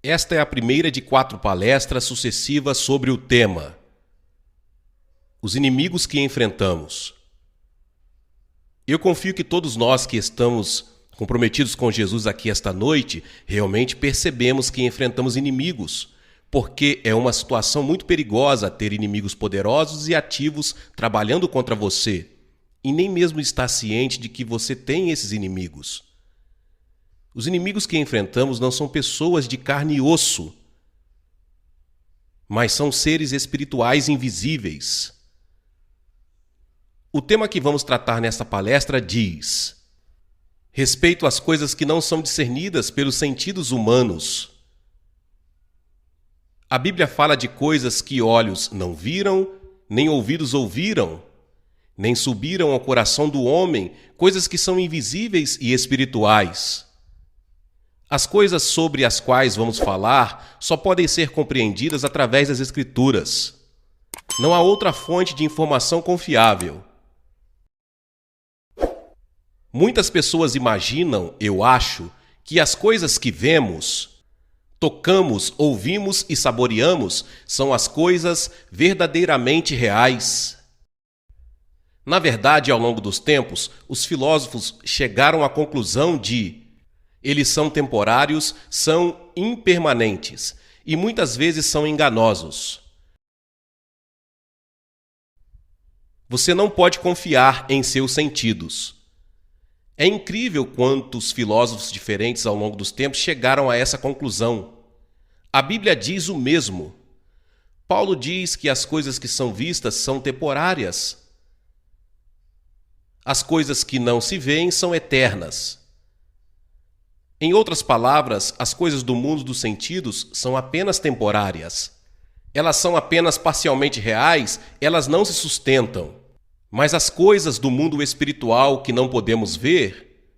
Esta é a primeira de 4 palestras sucessivas sobre o tema Os inimigos que enfrentamos. Eu confio que todos nós que estamos comprometidos com Jesus aqui esta noite realmente percebemos que enfrentamos inimigos, porque é uma situação muito perigosa ter inimigos poderosos e ativos trabalhando contra você, e nem mesmo estar ciente de que você tem esses inimigos. Os inimigos que enfrentamos não são pessoas de carne e osso, mas são seres espirituais invisíveis. O tema que vamos tratar nesta palestra diz: respeito às coisas que não são discernidas pelos sentidos humanos. A Bíblia fala de coisas que olhos não viram, nem ouvidos ouviram, nem subiram ao coração do homem, coisas que são invisíveis e espirituais. As coisas sobre as quais vamos falar só podem ser compreendidas através das Escrituras. Não há outra fonte de informação confiável. Muitas pessoas imaginam, eu acho, que as coisas que vemos, tocamos, ouvimos e saboreamos são as coisas verdadeiramente reais. Na verdade, ao longo dos tempos, os filósofos chegaram à conclusão de eles são temporários, são impermanentes e muitas vezes são enganosos. Você não pode confiar em seus sentidos. É incrível quantos filósofos diferentes ao longo dos tempos chegaram a essa conclusão. A Bíblia diz o mesmo. Paulo diz que as coisas que são vistas são temporárias. As coisas que não se veem são eternas. Em outras palavras, as coisas do mundo dos sentidos são apenas temporárias. Elas são apenas parcialmente reais, elas não se sustentam. Mas as coisas do mundo espiritual que não podemos ver,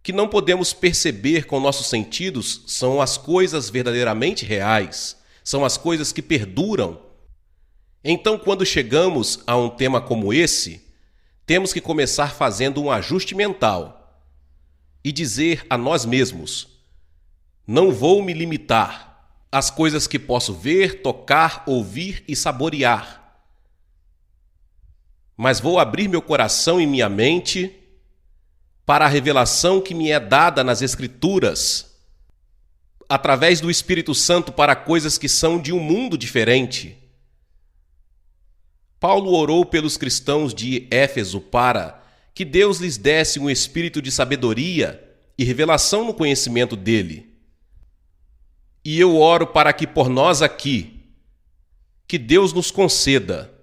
que não podemos perceber com nossos sentidos, são as coisas verdadeiramente reais, são as coisas que perduram. Então, quando chegamos a um tema como esse, temos que começar fazendo um ajuste mental e dizer a nós mesmos: não vou me limitar às coisas que posso ver, tocar, ouvir e saborear, mas vou abrir meu coração e minha mente para a revelação que me é dada nas Escrituras, através do Espírito Santo, para coisas que são de um mundo diferente. Paulo orou pelos cristãos de Éfeso para que Deus lhes desse um espírito de sabedoria e revelação no conhecimento dele. E eu oro para que por nós aqui, que Deus nos conceda,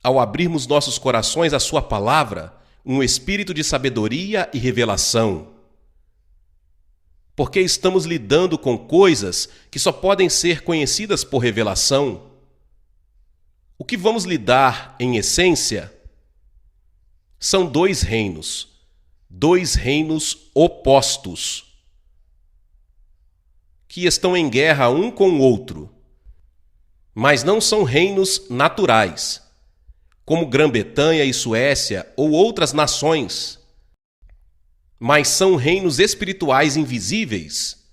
ao abrirmos nossos corações à sua palavra, um espírito de sabedoria e revelação. Porque estamos lidando com coisas que só podem ser conhecidas por revelação. O que vamos lidar, em essência, são dois reinos opostos, que estão em guerra um com o outro, mas não são reinos naturais, como Grã-Bretanha e Suécia ou outras nações, mas são reinos espirituais invisíveis.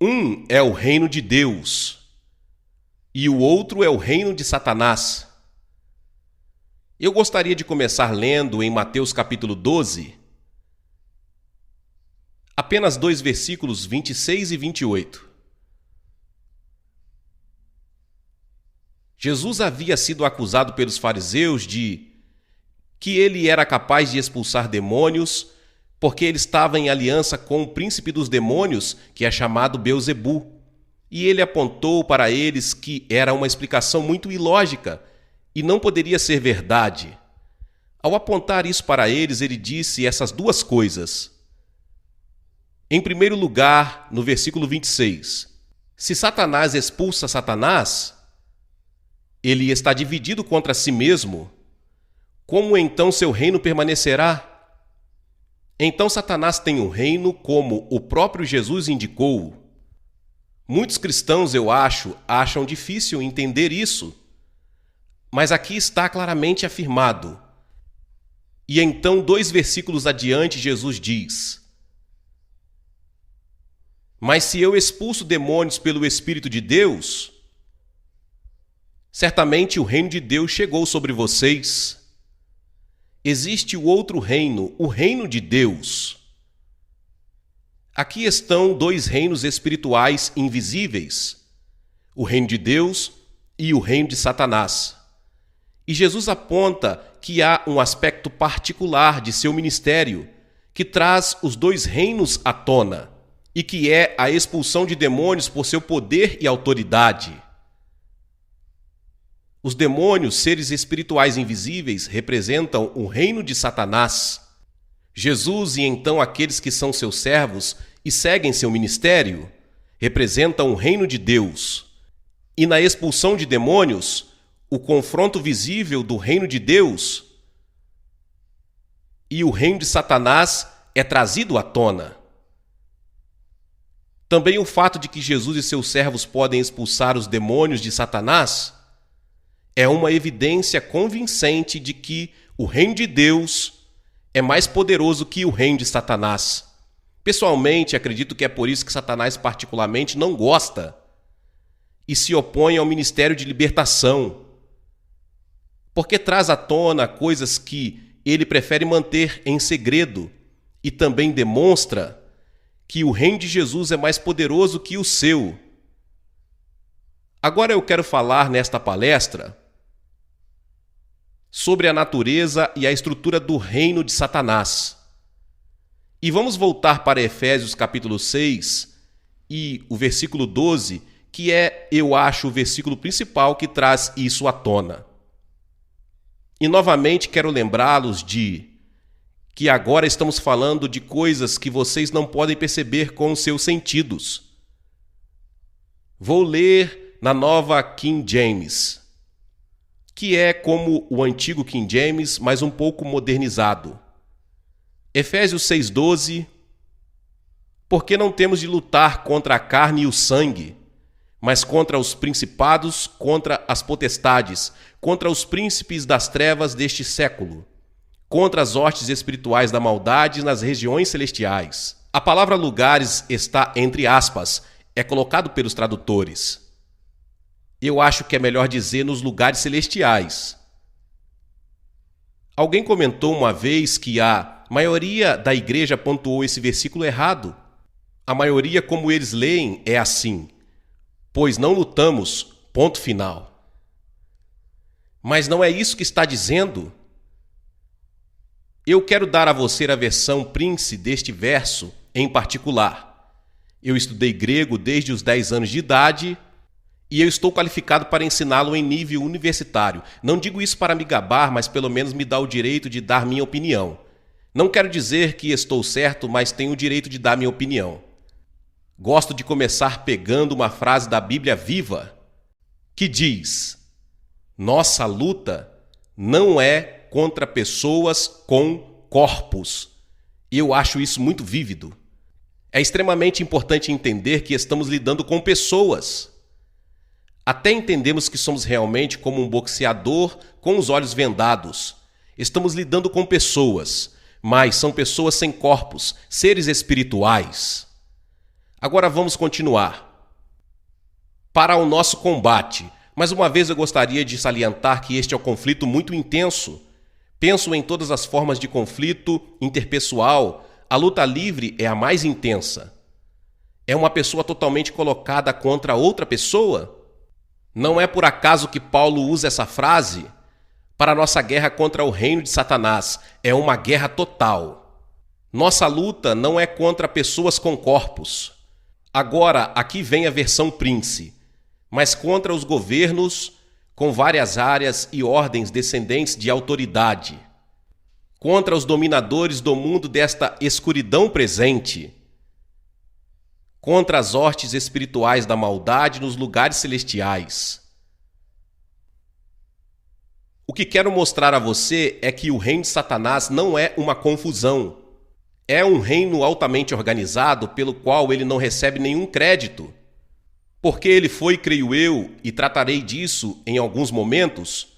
Um é o reino de Deus e o outro é o reino de Satanás. Eu gostaria de começar lendo em Mateus capítulo 12, apenas 2 versículos 26 e 28. Jesus havia sido acusado pelos fariseus de que ele era capaz de expulsar demônios porque ele estava em aliança com o príncipe dos demônios, que é chamado Beelzebu. E ele apontou para eles que era uma explicação muito ilógica e não poderia ser verdade. Ao apontar isso para eles, ele disse essas duas coisas. Em primeiro lugar, no versículo 26, se Satanás expulsa Satanás, ele está dividido contra si mesmo. Como então seu reino permanecerá? Então Satanás tem um reino como o próprio Jesus indicou. Muitos cristãos, eu acho, acham difícil entender isso. Mas aqui está claramente afirmado. E então, 2 versículos adiante, Jesus diz: Mas se eu expulso demônios pelo Espírito de Deus, certamente o reino de Deus chegou sobre vocês. Existe o outro reino, o reino de Deus. Aqui estão dois reinos espirituais invisíveis, o reino de Deus e o reino de Satanás. E Jesus aponta que há um aspecto particular de seu ministério que traz os dois reinos à tona, e que é a expulsão de demônios por seu poder e autoridade. Os demônios, seres espirituais invisíveis, representam o reino de Satanás. Jesus e então aqueles que são seus servos e seguem seu ministério representam o reino de Deus. E na expulsão de demônios, o confronto visível do reino de Deus e o reino de Satanás é trazido à tona. Também o fato de que Jesus e seus servos podem expulsar os demônios de Satanás é uma evidência convincente de que o reino de Deus é mais poderoso que o reino de Satanás. Pessoalmente, acredito que é por isso que Satanás particularmente não gosta e se opõe ao ministério de libertação, porque traz à tona coisas que ele prefere manter em segredo e também demonstra que o reino de Jesus é mais poderoso que o seu. Agora eu quero falar nesta palestra sobre a natureza e a estrutura do reino de Satanás. E vamos voltar para Efésios capítulo 6 e o versículo 12, que é, eu acho, o versículo principal que traz isso à tona. E novamente quero lembrá-los de que agora estamos falando de coisas que vocês não podem perceber com os seus sentidos. Vou ler na nova King James, que é como o antigo King James, mas um pouco modernizado. Efésios 6,12: Porque não temos de lutar contra a carne e o sangue, mas contra os principados, contra as potestades, contra os príncipes das trevas deste século, contra as hostes espirituais da maldade nas regiões celestiais. A palavra lugares está entre aspas, é colocado pelos tradutores. Eu acho que é melhor dizer nos lugares celestiais. Alguém comentou uma vez que a maioria da igreja pontuou esse versículo errado. A maioria, como eles leem, é assim: pois não lutamos, ponto final. Mas não é isso que está dizendo. Eu quero dar a você a versão Prince deste verso em particular. Eu estudei grego desde os 10 anos de idade e eu estou qualificado para ensiná-lo em nível universitário. Não digo isso para me gabar, mas pelo menos me dá o direito de dar minha opinião. Não quero dizer que estou certo, mas tenho o direito de dar minha opinião. Gosto de começar pegando uma frase da Bíblia viva, que diz: nossa luta não é contra pessoas com corpos. E eu acho isso muito vívido. É extremamente importante entender que estamos lidando com pessoas. Até entendemos que somos realmente como um boxeador com os olhos vendados. Estamos lidando com pessoas, mas são pessoas sem corpos, seres espirituais. Agora vamos continuar. Para o nosso combate, mais uma vez eu gostaria de salientar que este é um conflito muito intenso. Penso em todas as formas de conflito interpessoal, a luta livre é a mais intensa. É uma pessoa totalmente colocada contra outra pessoa. Não é por acaso que Paulo usa essa frase para a nossa guerra contra o reino de Satanás. É uma guerra total. Nossa luta não é contra pessoas com corpos. Agora, aqui vem a versão Prince, mas contra os governos com várias áreas e ordens descendentes de autoridade, contra os dominadores do mundo desta escuridão presente, contra as hostes espirituais da maldade nos lugares celestiais. O que quero mostrar a você é que o reino de Satanás não é uma confusão. É um reino altamente organizado pelo qual ele não recebe nenhum crédito. Porque ele foi, creio eu, e tratarei disso em alguns momentos,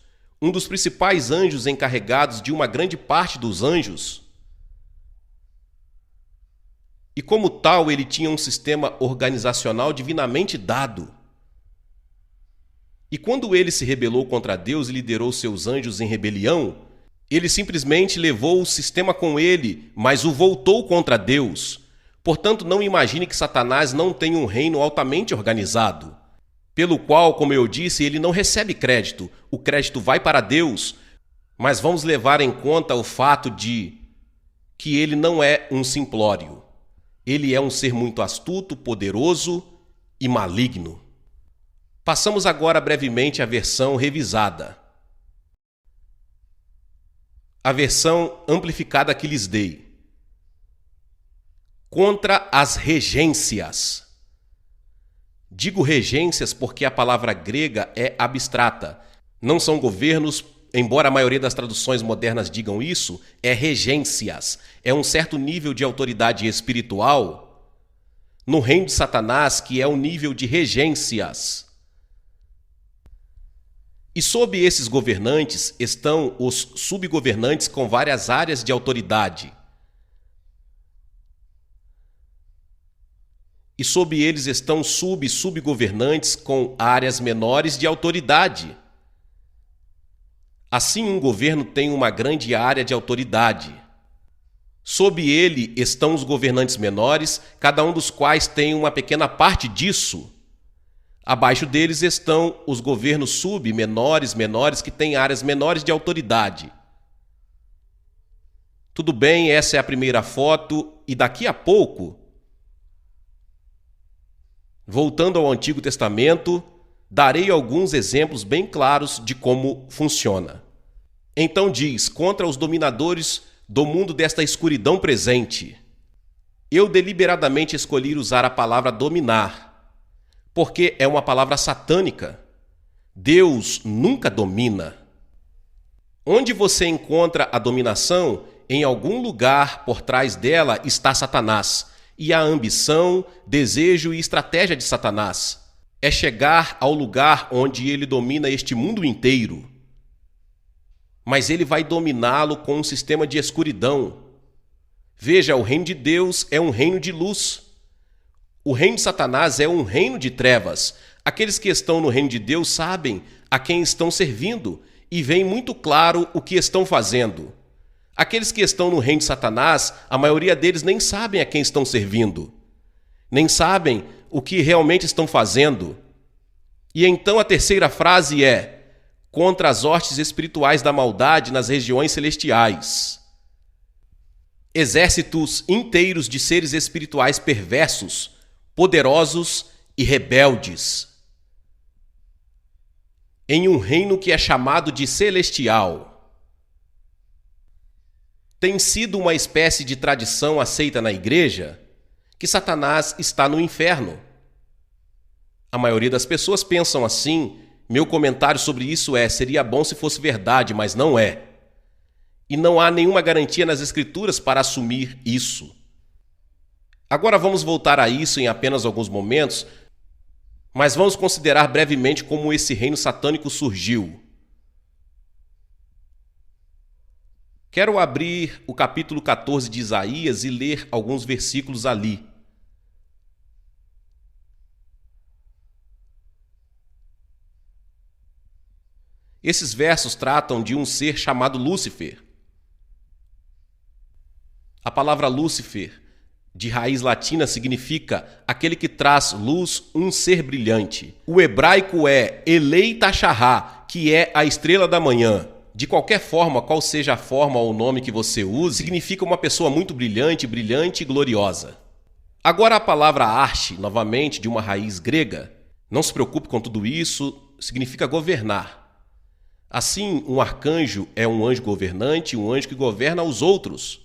um dos principais anjos encarregados de uma grande parte dos anjos. E como tal, ele tinha um sistema organizacional divinamente dado. E quando ele se rebelou contra Deus e liderou seus anjos em rebelião, ele simplesmente levou o sistema com ele, mas o voltou contra Deus. Portanto, não imagine que Satanás não tem um reino altamente organizado, pelo qual, como eu disse, ele não recebe crédito. O crédito vai para Deus, mas vamos levar em conta o fato de que ele não é um simplório. Ele é um ser muito astuto, poderoso e maligno. Passamos agora brevemente à versão revisada. A versão amplificada que lhes dei. Contra as regências. Digo regências porque a palavra grega é abstrata. Não são governos, embora a maioria das traduções modernas digam isso, é regências. É um certo nível de autoridade espiritual no reino de Satanás, que é o nível de regências. E sob esses governantes estão os subgovernantes com várias áreas de autoridade. E sob eles estão subgovernantes com áreas menores de autoridade. Assim, um governo tem uma grande área de autoridade. Sob ele estão os governantes menores, cada um dos quais tem uma pequena parte disso. Abaixo deles estão os governos menores, que têm áreas menores de autoridade. Tudo bem, essa é a primeira foto, e daqui a pouco, voltando ao Antigo Testamento, darei alguns exemplos bem claros de como funciona. Então diz, contra os dominadores do mundo desta escuridão presente. Eu deliberadamente escolhi usar a palavra dominar, porque é uma palavra satânica. Deus nunca domina. Onde você encontra a dominação, em algum lugar por trás dela está Satanás. E a ambição, desejo e estratégia de Satanás é chegar ao lugar onde ele domina este mundo inteiro. Mas ele vai dominá-lo com um sistema de escuridão. Veja, o reino de Deus é um reino de luz. O reino de Satanás é um reino de trevas. Aqueles que estão no reino de Deus sabem a quem estão servindo e veem muito claro o que estão fazendo. Aqueles que estão no reino de Satanás, a maioria deles nem sabem a quem estão servindo, nem sabem o que realmente estão fazendo. E então a terceira frase é: contra as hostes espirituais da maldade nas regiões celestiais. Exércitos inteiros de seres espirituais perversos, poderosos e rebeldes. Em um reino que é chamado de celestial. Tem sido uma espécie de tradição aceita na igreja que Satanás está no inferno. A maioria das pessoas pensam assim. Meu comentário sobre isso seria bom se fosse verdade, mas não é. E não há nenhuma garantia nas Escrituras para assumir isso. Agora vamos voltar a isso em apenas alguns momentos, mas vamos considerar brevemente como esse reino satânico surgiu. Quero abrir o capítulo 14 de Isaías e ler alguns versículos ali. Esses versos tratam de um ser chamado Lúcifer. A palavra Lúcifer, de raiz latina, significa aquele que traz luz, um ser brilhante. O hebraico é Elei Tachahá, que é a estrela da manhã. De qualquer forma, qual seja a forma ou o nome que você use, significa uma pessoa muito brilhante e gloriosa. Agora a palavra arche, novamente, de uma raiz grega, não se preocupe com tudo isso, significa governar. Assim, um arcanjo é um anjo governante, um anjo que governa os outros.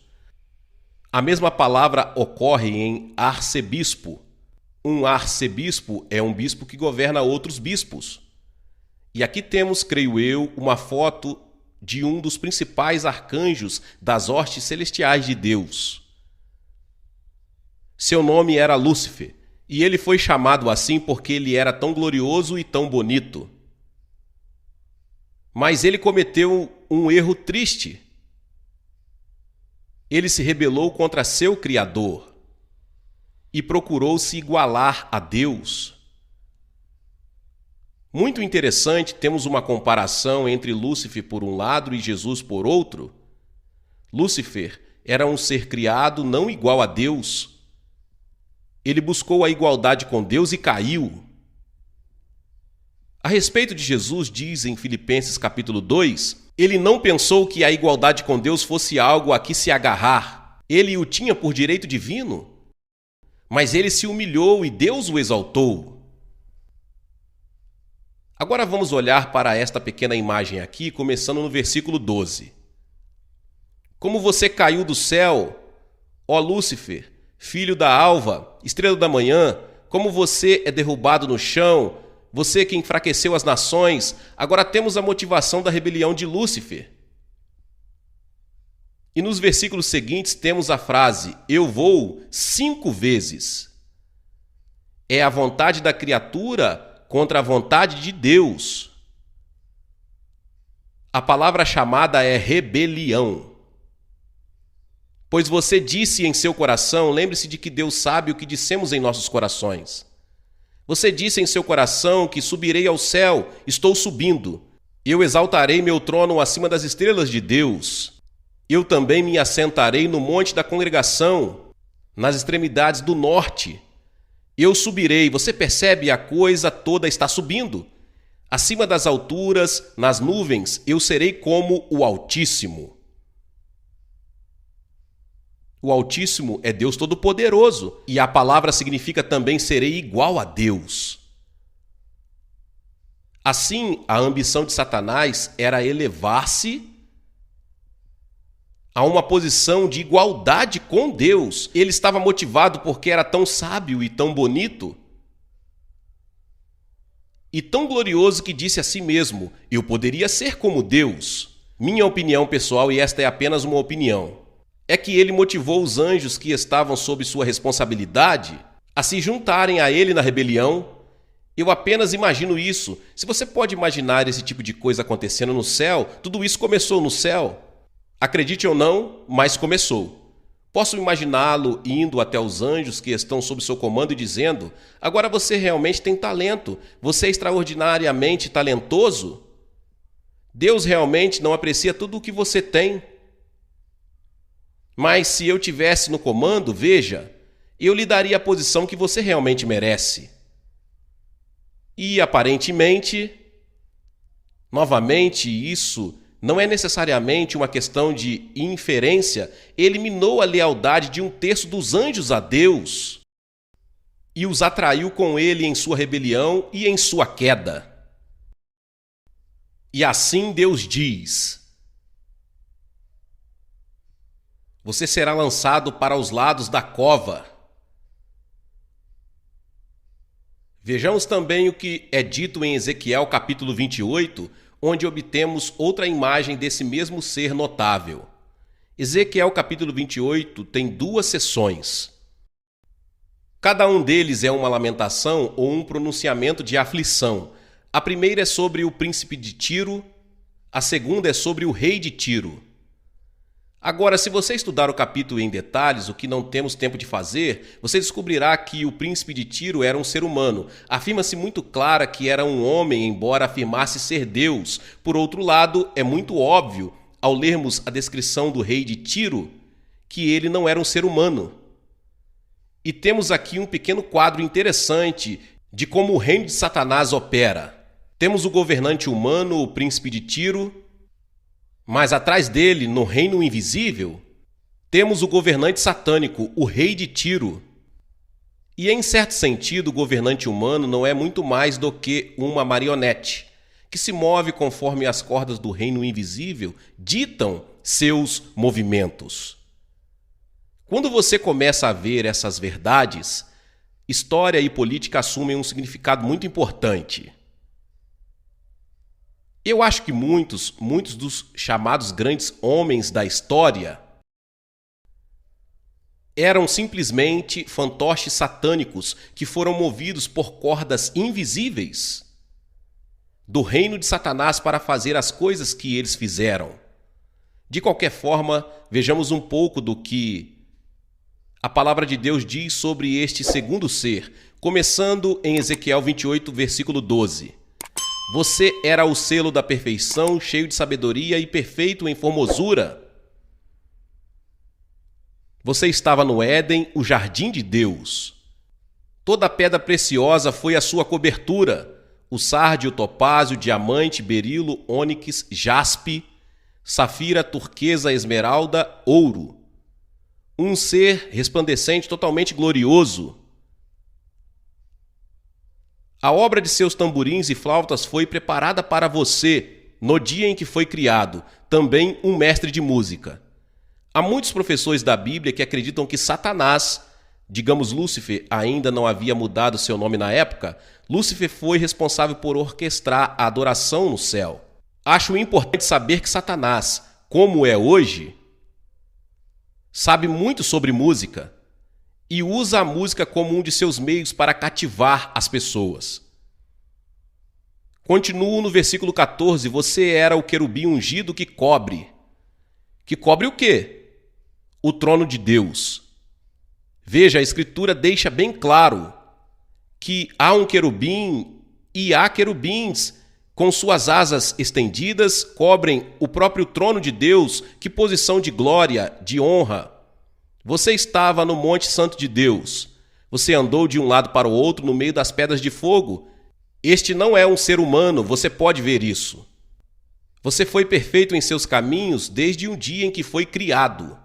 A mesma palavra ocorre em arcebispo. Um arcebispo é um bispo que governa outros bispos. E aqui temos, creio eu, uma foto de um dos principais arcanjos das hostes celestiais de Deus. Seu nome era Lúcifer, e ele foi chamado assim porque ele era tão glorioso e tão bonito. Mas ele cometeu um erro triste. Ele se rebelou contra seu Criador. e procurou se igualar a Deus. Muito interessante, temos uma comparação entre Lúcifer por um lado e Jesus por outro. Lúcifer era um ser criado não igual a Deus. Ele buscou a igualdade com Deus e caiu. A respeito de Jesus, diz em Filipenses capítulo 2, ele não pensou que a igualdade com Deus fosse algo a que se agarrar. Ele o tinha por direito divino, mas ele se humilhou e Deus o exaltou. Agora vamos olhar para esta pequena imagem aqui, começando no versículo 12. Como você caiu do céu, ó Lúcifer, filho da alva, estrela da manhã, como você é derrubado no chão, você que enfraqueceu as nações, agora temos a motivação da rebelião de Lúcifer. E nos versículos seguintes temos a frase, eu vou 5 vezes. É a vontade da criatura contra a vontade de Deus. A palavra chamada é rebelião. Pois você disse em seu coração, lembre-se de que Deus sabe o que dissemos em nossos corações. Você disse em seu coração que subirei ao céu, estou subindo. Eu exaltarei meu trono acima das estrelas de Deus. Eu também me assentarei no monte da congregação, nas extremidades do norte. Eu subirei, você percebe, a coisa toda está subindo. Acima das alturas, nas nuvens, eu serei como o Altíssimo. O Altíssimo é Deus Todo-Poderoso, e a palavra significa também serei igual a Deus. Assim, a ambição de Satanás era elevar-se a uma posição de igualdade com Deus. Ele estava motivado porque era tão sábio e tão bonito e tão glorioso que disse a si mesmo, eu poderia ser como Deus. Minha opinião pessoal, e esta é apenas uma opinião, é que ele motivou os anjos que estavam sob sua responsabilidade a se juntarem a ele na rebelião. Eu apenas imagino isso. Se você pode imaginar esse tipo de coisa acontecendo no céu, tudo isso começou no céu. Acredite ou não, mas começou. Posso imaginá-lo indo até os anjos que estão sob seu comando e dizendo, agora você realmente tem talento, você é extraordinariamente talentoso. Deus realmente não aprecia tudo o que você tem. Mas se eu tivesse no comando, veja, eu lhe daria a posição que você realmente merece. E aparentemente, novamente, isso não é necessariamente uma questão de inferência, eliminou a lealdade de 1/3 dos anjos a Deus e os atraiu com ele em sua rebelião e em sua queda. E assim Deus diz, você será lançado para os lados da cova. Vejamos também o que é dito em Ezequiel capítulo 28, onde obtemos outra imagem desse mesmo ser notável. Ezequiel capítulo 28 tem 2 seções. Cada um deles é uma lamentação ou um pronunciamento de aflição. A primeira é sobre o príncipe de Tiro, a segunda é sobre o rei de Tiro. Agora, se você estudar o capítulo em detalhes, o que não temos tempo de fazer, você descobrirá que o príncipe de Tiro era um ser humano. Afirma-se muito clara que era um homem, embora afirmasse ser Deus. Por outro lado, é muito óbvio, ao lermos a descrição do rei de Tiro, que ele não era um ser humano. E temos aqui um pequeno quadro interessante de como o reino de Satanás opera. Temos o governante humano, o príncipe de Tiro, mas atrás dele, no reino invisível, temos o governante satânico, o rei de Tiro. E em certo sentido, o governante humano não é muito mais do que uma marionete, que se move conforme as cordas do reino invisível ditam seus movimentos. Quando você começa a ver essas verdades, história e política assumem um significado muito importante. Eu acho que muitos dos chamados grandes homens da história eram simplesmente fantoches satânicos que foram movidos por cordas invisíveis do reino de Satanás para fazer as coisas que eles fizeram. De qualquer forma, vejamos um pouco do que A palavra de Deus diz sobre este segundo ser, começando em Ezequiel 28, versículo 12. Você era o selo da perfeição, cheio de sabedoria e perfeito em formosura. Você estava no Éden, o jardim de Deus. Toda pedra preciosa foi a sua cobertura: o sárdio, o topázio, o diamante, berilo, ônix, jaspe, safira, turquesa, esmeralda, ouro. Um ser resplandecente, totalmente glorioso. A obra de seus tamborins e flautas foi preparada para você no dia em que foi criado, também um mestre de música. Há muitos professores da Bíblia que acreditam que Satanás, digamos Lúcifer, ainda não havia mudado seu nome na época. Lúcifer foi responsável por orquestrar a adoração no céu. Acho importante saber que Satanás, como é hoje, sabe muito sobre música e usa a música como um de seus meios para cativar as pessoas. Continuo no versículo 14. Você era o querubim ungido que cobre. Que cobre o quê? O trono de Deus. Veja, a Escritura deixa bem claro que há um querubim e há querubins com suas asas estendidas, cobrem o próprio trono de Deus. Que posição de glória, de honra! Você estava no Monte Santo de Deus. Você andou de um lado para o outro no meio das pedras de fogo. Este não é um ser humano, você pode ver isso. Você foi perfeito em seus caminhos desde um dia em que foi criado.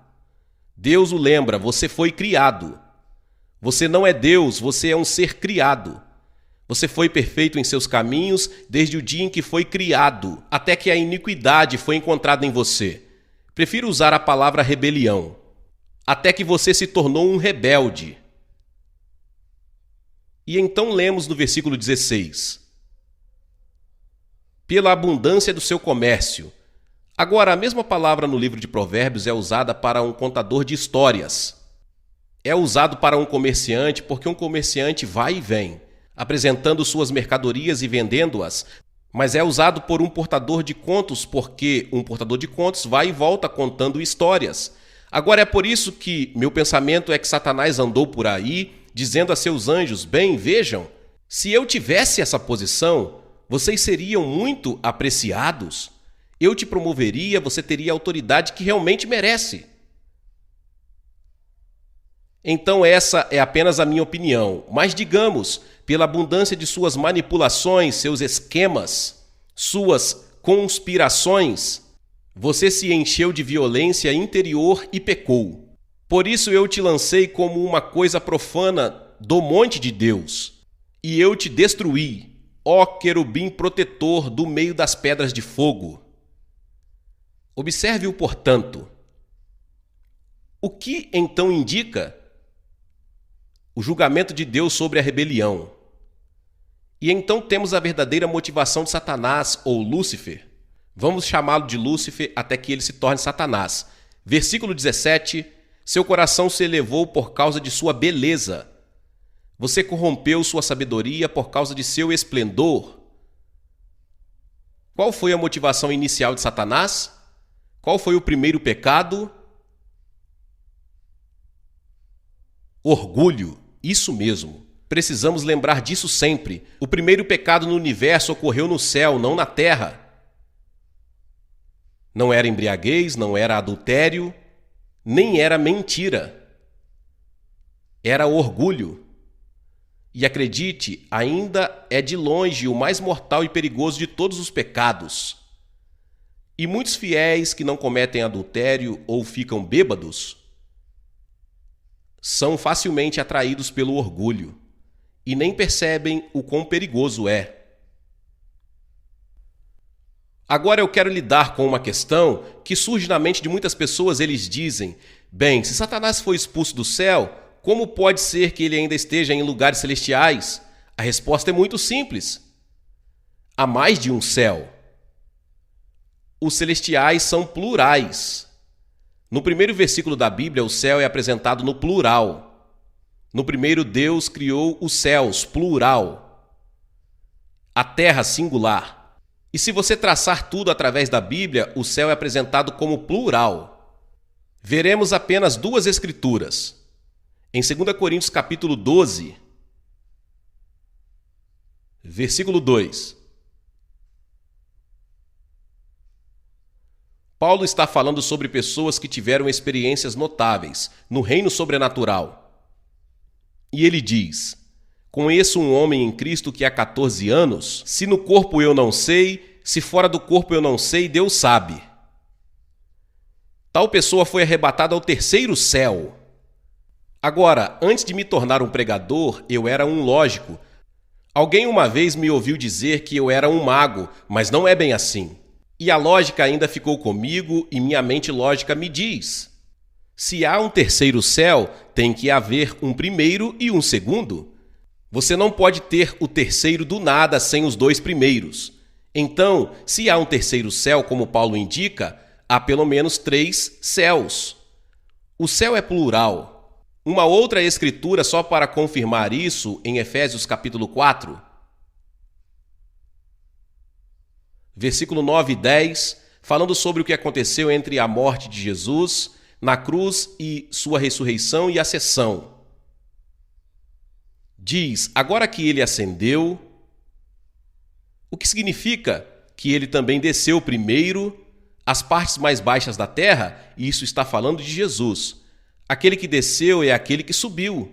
Deus o lembra, você foi criado. Você não é Deus, você é um ser criado. Você foi perfeito em seus caminhos desde o dia em que foi criado, até que a iniquidade foi encontrada em você. Prefiro usar a palavra rebelião. Até que você se tornou um rebelde. E então lemos no versículo 16. Pela abundância do seu comércio. Agora, a mesma palavra no livro de Provérbios é usada para um contador de histórias. É usado para um comerciante porque um comerciante vai e vem, apresentando suas mercadorias e vendendo-as, mas é usado por um portador de contos porque um portador de contos vai e volta contando histórias. Agora é por isso que meu pensamento é que Satanás andou por aí dizendo a seus anjos: bem, vejam, se eu tivesse essa posição, vocês seriam muito apreciados. Eu te promoveria, você teria a autoridade que realmente merece. Então essa é apenas a minha opinião, mas digamos, pela abundância de suas manipulações, seus esquemas, suas conspirações, você se encheu de violência interior e pecou. Por isso eu te lancei como uma coisa profana do monte de Deus, e eu te destruí, ó querubim protetor do meio das pedras de fogo. Observe-o, portanto. O que então indica o julgamento de Deus sobre a rebelião? E então temos a verdadeira motivação de Satanás ou Lúcifer. Vamos chamá-lo de Lúcifer até que ele se torne Satanás. Versículo 17. Seu coração se elevou por causa de sua beleza. Você corrompeu sua sabedoria por causa de seu esplendor. Qual foi a motivação inicial de Satanás? Qual foi o primeiro pecado? Orgulho. Isso mesmo. Precisamos lembrar disso sempre. O primeiro pecado no universo ocorreu no céu, não na terra. Não era embriaguez, não era adultério, nem era mentira. Era orgulho. E acredite, ainda é de longe o mais mortal e perigoso de todos os pecados. E muitos fiéis que não cometem adultério ou ficam bêbados são facilmente atraídos pelo orgulho e nem percebem o quão perigoso é. Agora eu quero lidar com uma questão que surge na mente de muitas pessoas. Eles dizem: bem, se Satanás foi expulso do céu, como pode ser que ele ainda esteja em lugares celestiais? A resposta é muito simples. Há mais de um céu. Os celestiais são plurais. No primeiro versículo da Bíblia, o céu é apresentado no plural. No primeiro, Deus criou os céus, plural. A terra, singular. E se você traçar tudo através da Bíblia, o céu é apresentado como plural. Veremos apenas duas escrituras. Em 2 Coríntios capítulo 12, versículo 2. Paulo está falando sobre pessoas que tiveram experiências notáveis no reino sobrenatural. E ele diz: conheço um homem em Cristo que há 14 anos, se no corpo eu não sei, se fora do corpo eu não sei, Deus sabe. Tal pessoa foi arrebatada ao terceiro céu. Agora, antes de me tornar um pregador, eu era um lógico. Alguém uma vez me ouviu dizer que eu era um mago, mas não é bem assim. E a lógica ainda ficou comigo e minha mente lógica me diz: se há um terceiro céu, tem que haver um primeiro e um segundo. Você não pode ter o terceiro do nada sem os dois primeiros. Então, se há um terceiro céu, como Paulo indica, há pelo menos 3 céus. O céu é plural. Uma outra escritura só para confirmar isso, em Efésios capítulo 4, versículo 9 e 10, falando sobre o que aconteceu entre a morte de Jesus na cruz e sua ressurreição e ascensão. Diz: agora que ele ascendeu, o que significa que ele também desceu primeiro às partes mais baixas da terra, e isso está falando de Jesus. Aquele que desceu é aquele que subiu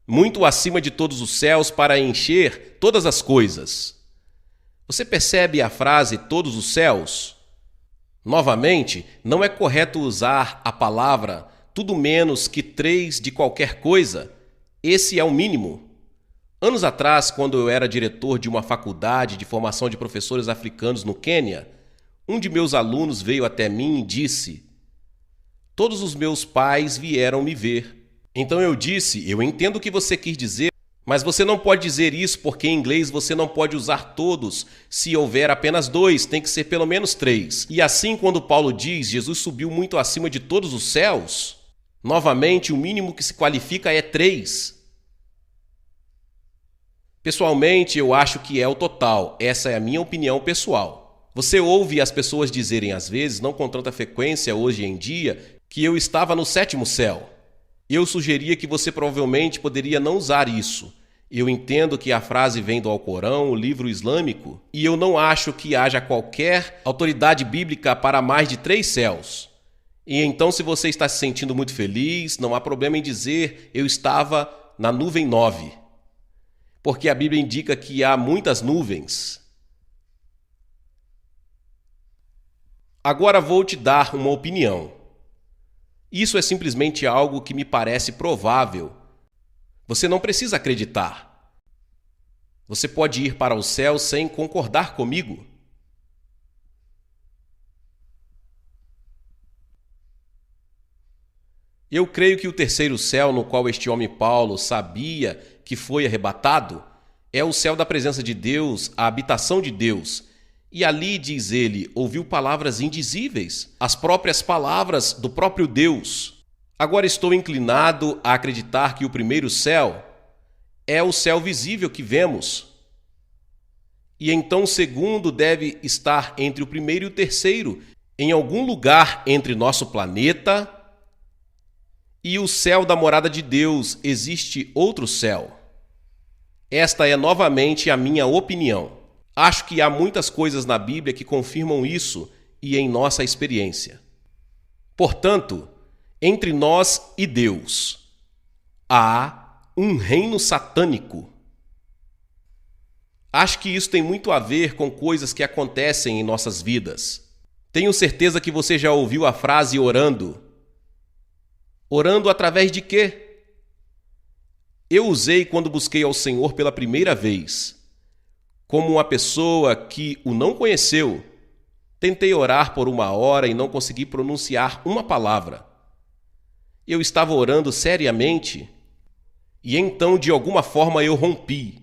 muito acima de todos os céus para encher todas as coisas. Você percebe a frase todos os céus? Novamente, não é correto usar a palavra tudo menos que 3 de qualquer coisa. Esse é o mínimo. Anos atrás, quando eu era diretor de uma faculdade de formação de professores africanos no Quênia, um de meus alunos veio até mim e disse: todos os meus pais vieram me ver. Então eu disse: eu entendo o que você quis dizer, mas você não pode dizer isso porque em inglês você não pode usar todos. Se houver apenas 2, tem que ser pelo menos 3. E assim, quando Paulo diz Jesus subiu muito acima de todos os céus, novamente o mínimo que se qualifica é 3. Pessoalmente, eu acho que é o total. Essa é a minha opinião pessoal. Você ouve as pessoas dizerem às vezes, não com tanta frequência hoje em dia, que eu estava no 7º céu. Eu sugeria que você provavelmente poderia não usar isso. Eu entendo que a frase vem do Alcorão, o livro islâmico, e eu não acho que haja qualquer autoridade bíblica para mais de 3 céus. E então, se você está se sentindo muito feliz, não há problema em dizer: eu estava na nuvem 9. Porque a Bíblia indica que há muitas nuvens. Agora vou te dar uma opinião. Isso é simplesmente algo que me parece provável. Você não precisa acreditar. Você pode ir para o céu sem concordar comigo. Eu creio que o terceiro céu, no qual este homem Paulo sabia que foi arrebatado, é o céu da presença de Deus, a habitação de Deus. E ali, diz ele, ouviu palavras indizíveis, as próprias palavras do próprio Deus. Agora estou inclinado a acreditar que o primeiro céu é o céu visível que vemos. E então o segundo deve estar entre o primeiro e o terceiro, em algum lugar entre nosso planeta e o céu da morada de Deus. Existe outro céu. Esta é novamente a minha opinião. Acho que há muitas coisas na Bíblia que confirmam isso e em nossa experiência. Portanto, entre nós e Deus, há um reino satânico. Acho que isso tem muito a ver com coisas que acontecem em nossas vidas. Tenho certeza que você já ouviu a frase orando. Orando através de quê? Eu usei quando busquei ao Senhor pela primeira vez. Como uma pessoa que o não conheceu, tentei orar por 1 hora e não consegui pronunciar uma palavra. Eu estava orando seriamente e então, de alguma forma, eu rompi.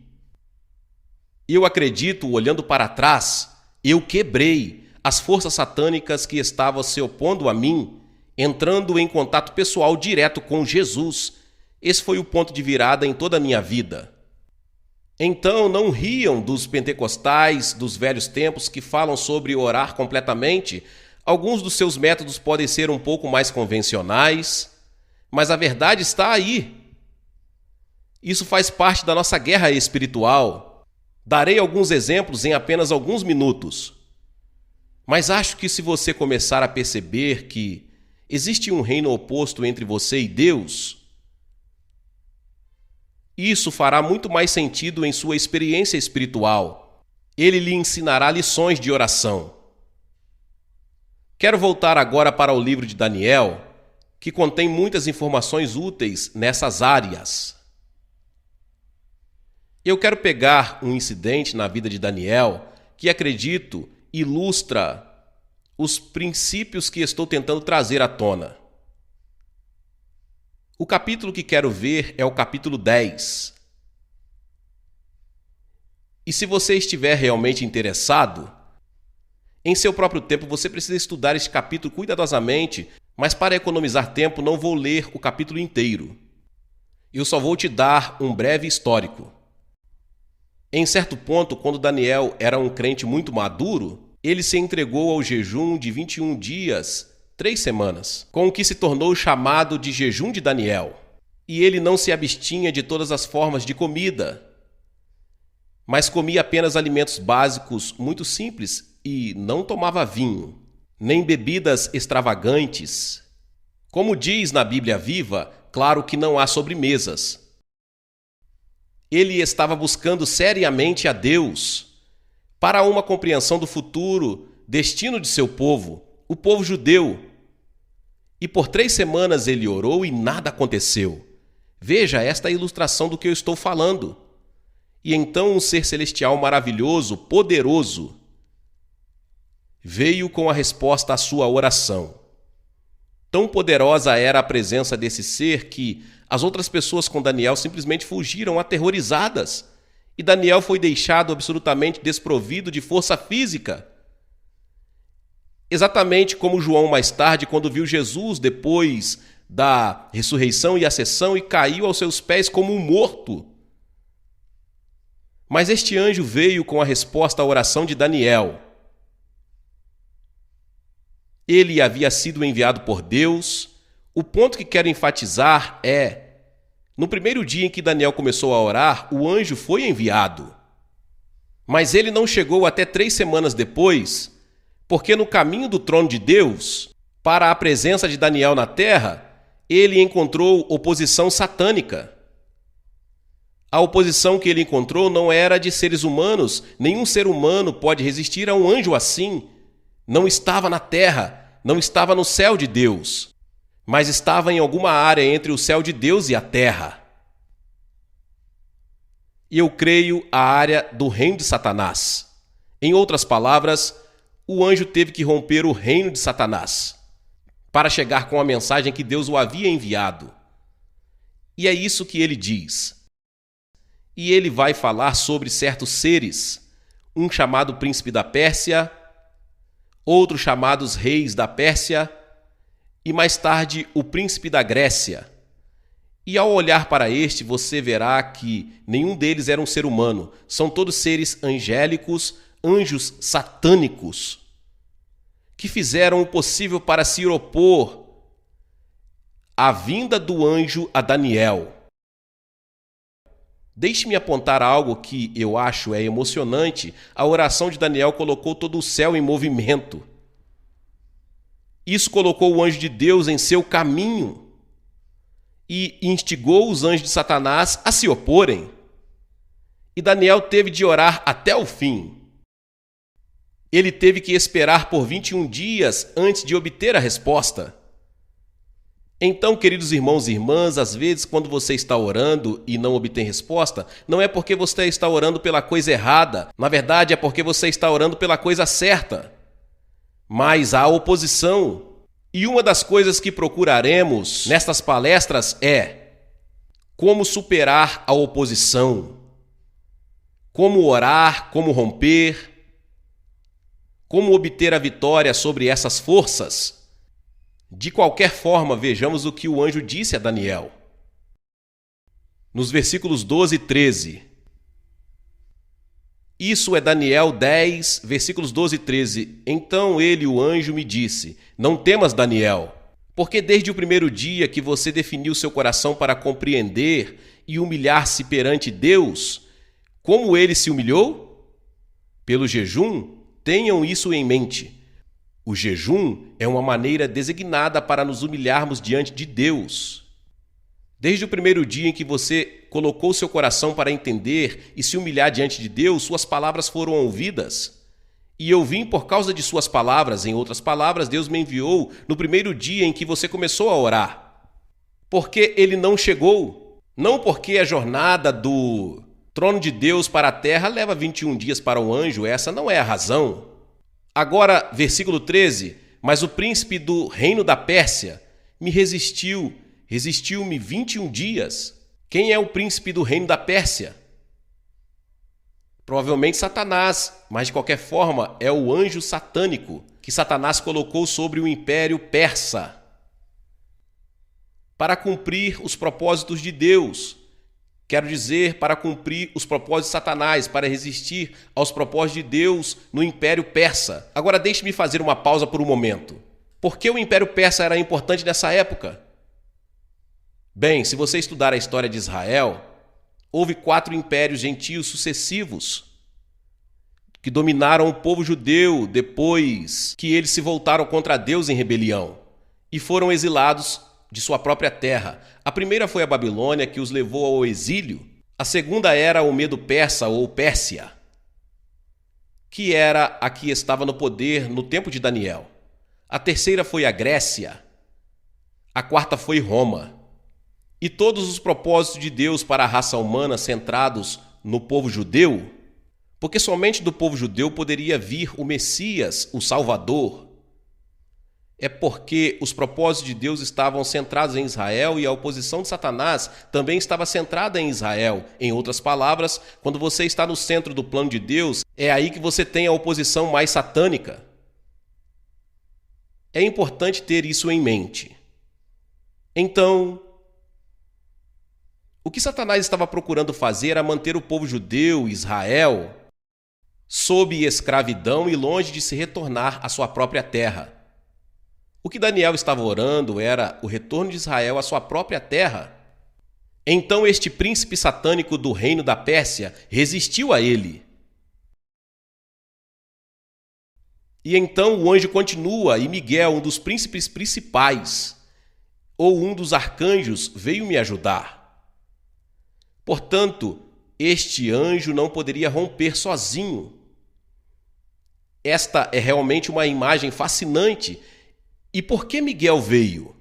Eu acredito, olhando para trás, eu quebrei as forças satânicas que estavam se opondo a mim, entrando em contato pessoal direto com Jesus. Esse foi o ponto de virada em toda a minha vida. Então, não riam dos pentecostais dos velhos tempos que falam sobre orar completamente. Alguns dos seus métodos podem ser um pouco mais convencionais, mas a verdade está aí. Isso faz parte da nossa guerra espiritual. Darei alguns exemplos em apenas alguns minutos. Mas acho que se você começar a perceber que existe um reino oposto entre você e Deus, isso fará muito mais sentido em sua experiência espiritual. Ele lhe ensinará lições de oração. Quero voltar agora para o livro de Daniel, que contém muitas informações úteis nessas áreas. Eu quero pegar um incidente na vida de Daniel que acredito ilustra os princípios que estou tentando trazer à tona. O capítulo que quero ver é o capítulo 10. E se você estiver realmente interessado, em seu próprio tempo você precisa estudar este capítulo cuidadosamente, mas para economizar tempo não vou ler o capítulo inteiro. Eu só vou te dar um breve histórico. Em certo ponto, quando Daniel era um crente muito maduro, ele se entregou ao jejum de 21 dias, 3 semanas, com o que se tornou chamado de jejum de Daniel. E ele não se abstinha de todas as formas de comida, mas comia apenas alimentos básicos muito simples e não tomava vinho, nem bebidas extravagantes. Como diz na Bíblia Viva, claro que não há sobremesas. Ele estava buscando seriamente a Deus para uma compreensão do futuro destino de seu povo, o povo judeu. E por 3 semanas ele orou e nada aconteceu. Veja esta ilustração do que eu estou falando. E então um ser celestial maravilhoso, poderoso, veio com a resposta à sua oração. Tão poderosa era a presença desse ser que as outras pessoas com Daniel simplesmente fugiram aterrorizadas. E Daniel foi deixado absolutamente desprovido de força física. Exatamente como João mais tarde, quando viu Jesus depois da ressurreição e ascensão e caiu aos seus pés como um morto. Mas este anjo veio com a resposta à oração de Daniel. Ele havia sido enviado por Deus. O ponto que quero enfatizar é: no primeiro dia em que Daniel começou a orar, o anjo foi enviado. Mas ele não chegou até 3 semanas depois, porque no caminho do trono de Deus, para a presença de Daniel na terra, ele encontrou oposição satânica. A oposição que ele encontrou não era de seres humanos. Nenhum ser humano pode resistir a um anjo assim. Não estava na terra, não estava no céu de Deus, mas estava em alguma área entre o céu de Deus e a terra. E eu creio a área do reino de Satanás. Em outras palavras, o anjo teve que romper o reino de Satanás para chegar com a mensagem que Deus o havia enviado. E é isso que ele diz. E ele vai falar sobre certos seres, um chamado príncipe da Pérsia, outros chamados reis da Pérsia, e mais tarde o príncipe da Grécia. E ao olhar para este, você verá que nenhum deles era um ser humano. São todos seres angélicos, anjos satânicos, que fizeram o possível para se opor à vinda do anjo a Daniel. Deixe-me apontar algo que eu acho emocionante. A oração de Daniel colocou todo o céu em movimento. Isso colocou o anjo de Deus em seu caminho e instigou os anjos de Satanás a se oporem. E Daniel teve de orar até o fim. Ele teve que esperar por 21 dias antes de obter a resposta. Então, queridos irmãos e irmãs, às vezes quando você está orando e não obtém resposta, não é porque você está orando pela coisa errada. Na verdade, é porque você está orando pela coisa certa. Mas há oposição. E uma das coisas que procuraremos nestas palestras é como superar a oposição, como orar, como romper, como obter a vitória sobre essas forças. De qualquer forma, vejamos o que o anjo disse a Daniel. Nos versículos 12 e 13. Isso é Daniel 10, versículos 12 e 13. Então ele, o anjo, me disse: Não temas, Daniel, porque desde o primeiro dia que você definiu seu coração para compreender e humilhar-se perante Deus, como ele se humilhou? Pelo jejum, tenham isso em mente. O jejum é uma maneira designada para nos humilharmos diante de Deus. Desde o primeiro dia em que você colocou seu coração para entender e se humilhar diante de Deus, suas palavras foram ouvidas. E eu vim por causa de suas palavras. Em outras palavras, Deus me enviou no primeiro dia em que você começou a orar. Porque ele não chegou. Não porque a jornada do trono de Deus para a terra leva 21 dias para o anjo. Essa não é a razão. Agora, versículo 13. Mas o príncipe do reino da Pérsia me resistiu-me 21 dias. Quem é o príncipe do reino da Pérsia? Provavelmente Satanás, mas de qualquer forma é o anjo satânico que Satanás colocou sobre o império persa para cumprir os propósitos de Deus. Quero dizer, para cumprir os propósitos de Satanás, para resistir aos propósitos de Deus no império persa. Agora deixe-me fazer uma pausa por um momento. Por que o império persa era importante nessa época? Bem, se você estudar a história de Israel, houve 4 impérios gentios sucessivos que dominaram o povo judeu depois que eles se voltaram contra Deus em rebelião e foram exilados de sua própria terra. A primeira foi a Babilônia, que os levou ao exílio. A segunda era o Medo-Persa ou Pérsia, que era a que estava no poder no tempo de Daniel. A terceira foi a Grécia. A quarta foi Roma. E todos os propósitos de Deus para a raça humana centrados no povo judeu, porque somente do povo judeu poderia vir o Messias, o Salvador. É porque os propósitos de Deus estavam centrados em Israel e a oposição de Satanás também estava centrada em Israel. Em outras palavras, quando você está no centro do plano de Deus, é aí que você tem a oposição mais satânica. É importante ter isso em mente. Então, o que Satanás estava procurando fazer era manter o povo judeu, Israel, sob escravidão e longe de se retornar à sua própria terra. O que Daniel estava orando era o retorno de Israel à sua própria terra. Então este príncipe satânico do reino da Pérsia resistiu a ele. E então o anjo continua e Miguel, um dos príncipes principais, ou um dos arcanjos, veio me ajudar. Portanto, este anjo não poderia romper sozinho. Esta é realmente uma imagem fascinante. E por que Miguel veio?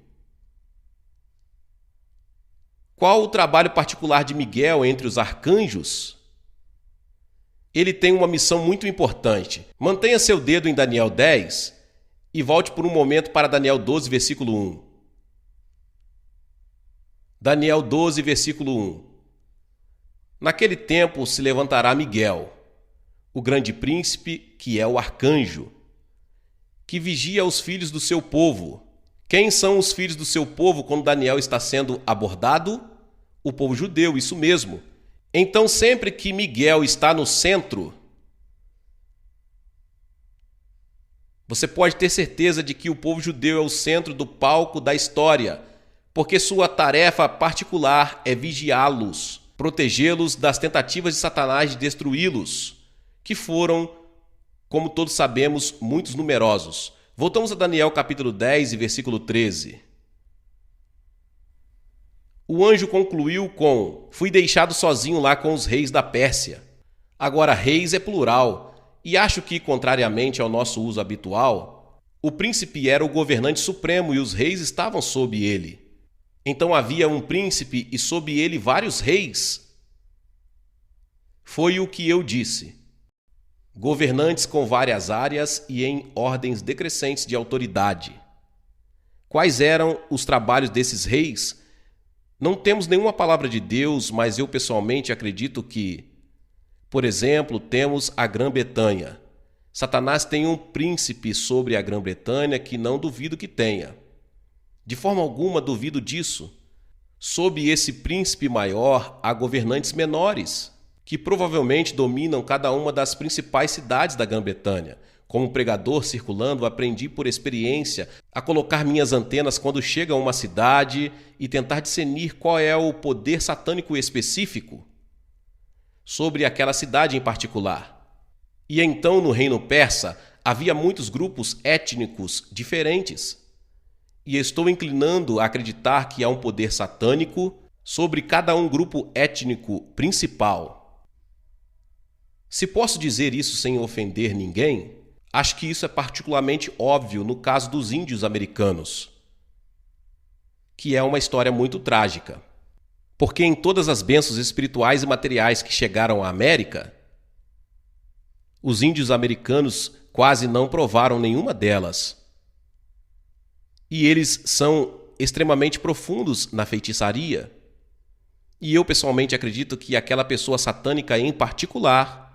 Qual o trabalho particular de Miguel entre os arcanjos? Ele tem uma missão muito importante. Mantenha seu dedo em Daniel 10 e volte por um momento para Daniel 12, versículo 1. Daniel 12, versículo 1. Naquele tempo se levantará Miguel, o grande príncipe, que é o arcanjo, que vigia os filhos do seu povo. Quem são os filhos do seu povo quando Daniel está sendo abordado? O povo judeu, isso mesmo. Então, sempre que Miguel está no centro, você pode ter certeza de que o povo judeu é o centro do palco da história, porque sua tarefa particular é vigiá-los, protegê-los das tentativas de Satanás de destruí-los, que foram, como todos sabemos, muitos numerosos. Voltamos a Daniel capítulo 10 e versículo 13. O anjo concluiu com: fui deixado sozinho lá com os reis da Pérsia. Agora, reis é plural, e acho que, contrariamente ao nosso uso habitual, o príncipe era o governante supremo e os reis estavam sob ele. Então havia um príncipe e sob ele vários reis. Foi o que eu disse. Governantes com várias áreas e em ordens decrescentes de autoridade. Quais eram os trabalhos desses reis? Não temos nenhuma palavra de Deus, mas eu pessoalmente acredito que, por exemplo, temos a Grã-Bretanha. Satanás tem um príncipe sobre a Grã-Bretanha que não duvido que tenha. De forma alguma duvido disso. Sob esse príncipe maior há governantes menores, que provavelmente dominam cada uma das principais cidades da Grã-Bretanha. Como pregador circulando, aprendi por experiência a colocar minhas antenas quando chego a uma cidade e tentar discernir qual é o poder satânico específico sobre aquela cidade em particular. E então, no reino persa, havia muitos grupos étnicos diferentes. E estou inclinando a acreditar que há um poder satânico sobre cada grupo étnico principal. Se posso dizer isso sem ofender ninguém, acho que isso é particularmente óbvio no caso dos índios americanos, que é uma história muito trágica. Porque em todas as bênçãos espirituais e materiais que chegaram à América, os índios americanos quase não provaram nenhuma delas. E eles são extremamente profundos na feitiçaria. E eu pessoalmente acredito que aquela pessoa satânica em particular,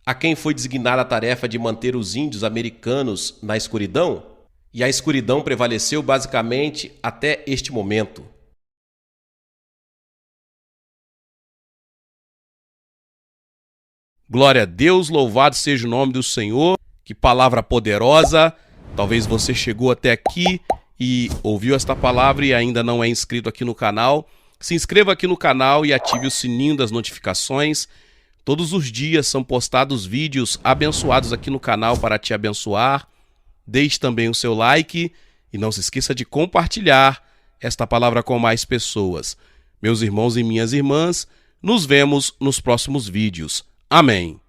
a quem foi designada a tarefa de manter os índios americanos na escuridão, e a escuridão prevaleceu basicamente até este momento. Glória a Deus, louvado seja o nome do Senhor, que palavra poderosa. Talvez você chegou até aqui e ouviu esta palavra e ainda não é inscrito aqui no canal. Se inscreva aqui no canal e ative o sininho das notificações. Todos os dias são postados vídeos abençoados aqui no canal para te abençoar. Deixe também o seu like e não se esqueça de compartilhar esta palavra com mais pessoas. Meus irmãos e minhas irmãs, nos vemos nos próximos vídeos. Amém.